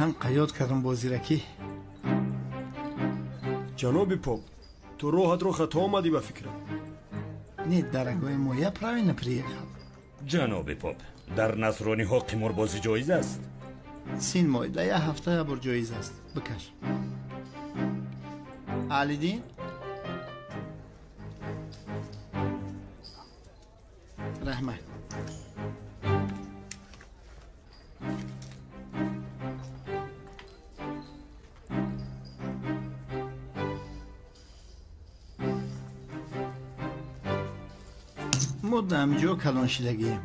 هم قیاد کردم با زیرکی. جناب پاپ، تو راحت رو خطا آمدی به فکرم. نه درگاه مویه پرای نپریخم. جناب پاپ، در نصرانی ها قماربازی جایز است؟ سین مای در یه هفته بر جایز است. بکش. علیدین رحمت. مدام جو کلان شدگیم.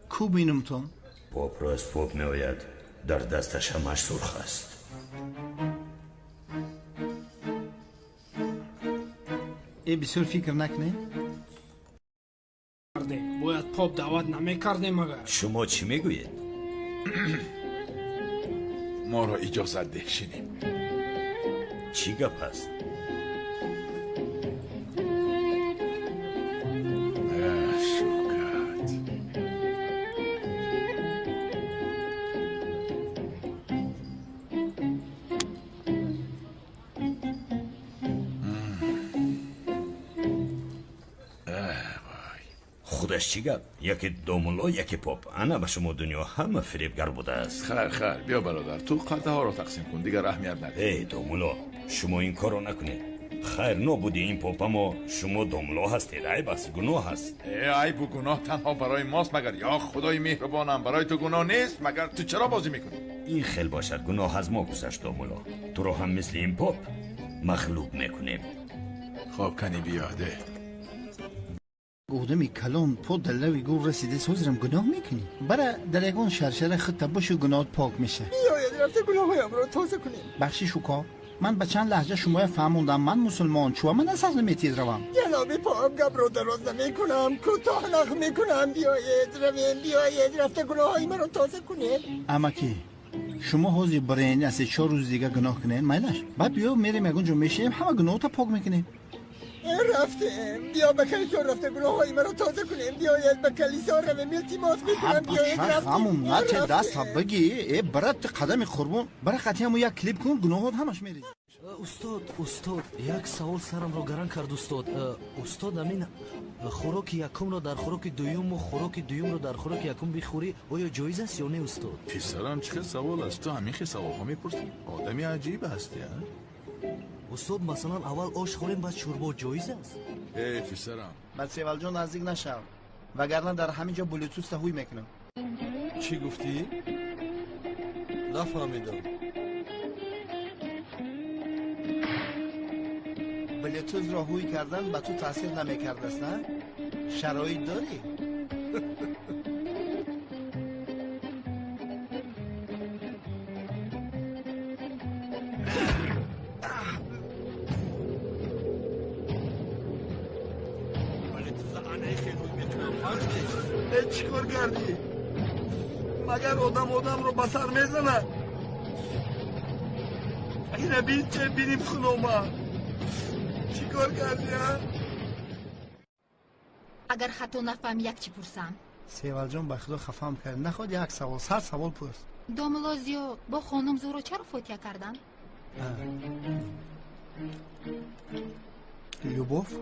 کو بینم تو؟ پاپ را از پاپ می آید، در دستش همش سرخ است. ای بسیار فکر نکنه؟ باید پاپ دعوت نمیکرده مگر؟ شما چی میگویید؟ ما را اجازت ده شنیم. چی گپ است؟ خودش چی گپ؟ یکی دومولا یکی پاپ. انا به شما دنیا همه فریبگر بوده است. خیر بیا برادر، تو قطعه ها رو تقسیم کن، دیگر اهمیت نده. ای دومولا، شما این کارو نکنید. خیر نبودی این پاپ، اما شما دومولا هستید. ای بس گناه هست. ای بو گناه تنها برای ماست مگر؟ یا خدای مهربانم، برای تو گناه نیست مگر؟ تو چرا بازی میکنی؟ این خیل باشد، گناه از ما گذشت دومولا. تو رو هم مثل این پاپ مخلوق میکنیم. خب کنی بیاده. گودمی کلان پا دلوی گور رسیده سوزرم گناه میکنی. برای در یکان شرشره خود تباش و گناهات پاک میشه. بیاید رفته گناه هایم را تازه کنیم. بخشی شکا من به چند لحظه شما فهموندم من مسلمان شو من از اصل میتیز روم. جناب پاپ گپ رو دراز نمیکنم، کوتاه نخ میکنم. بیاید رویم، بیاید رفته گناه های من را تازه کنیم. اما کی شما حوزی برین از 4 روز دیگه گناه کنین میلش بعد بیا میریم یکون جو میشیم همه گناه تا پاک میکنیم. رفتیم، بیا به کلیسا رفته گناه های من را تازه کنیم. بیاید به کلیسا رویم، التماس میکنم. بیاید رفتیم. همون نت دست بگی ای برات قدم قربون برای قطعیمو یک کلیپ کن گناهات همش میری. استاد یک سوال سرم رو گران کرد استاد امین خوراک یکم رو در خوراک دوم و خوراک دوم رو در خوراک یکم بخوری آیا جایز است یا نه استاد؟ پسرم چه سوال است؟ تو همین سوال ها میپرسی؟ آدمی عجیب هستی ها؟ استاد مثلا اول آش خوریم بعد شوربا جایز است؟ ای پسرم بعد سیوال جان نزدیک نشو وگرنه در همینجا بلوتوث هوی میکنم. چی گفتی؟ نفهمیدم. بلوتوث را هوی کردن به تو تاثیر نمیکرده است نه؟ شرایط داری؟ چی کار کردی؟ مگر آدم رو بسر میزنه؟ اینه بین چه بینیم خونوما. چی کار کردی ها؟ اگر خطا نفهم یک چی پرسم؟ سیوال جان به خدا خفام کرد نخواد یک سوال سر سوال پرس. داملازیو با خانم زورو چرا فوتیا کردن؟ لوبوف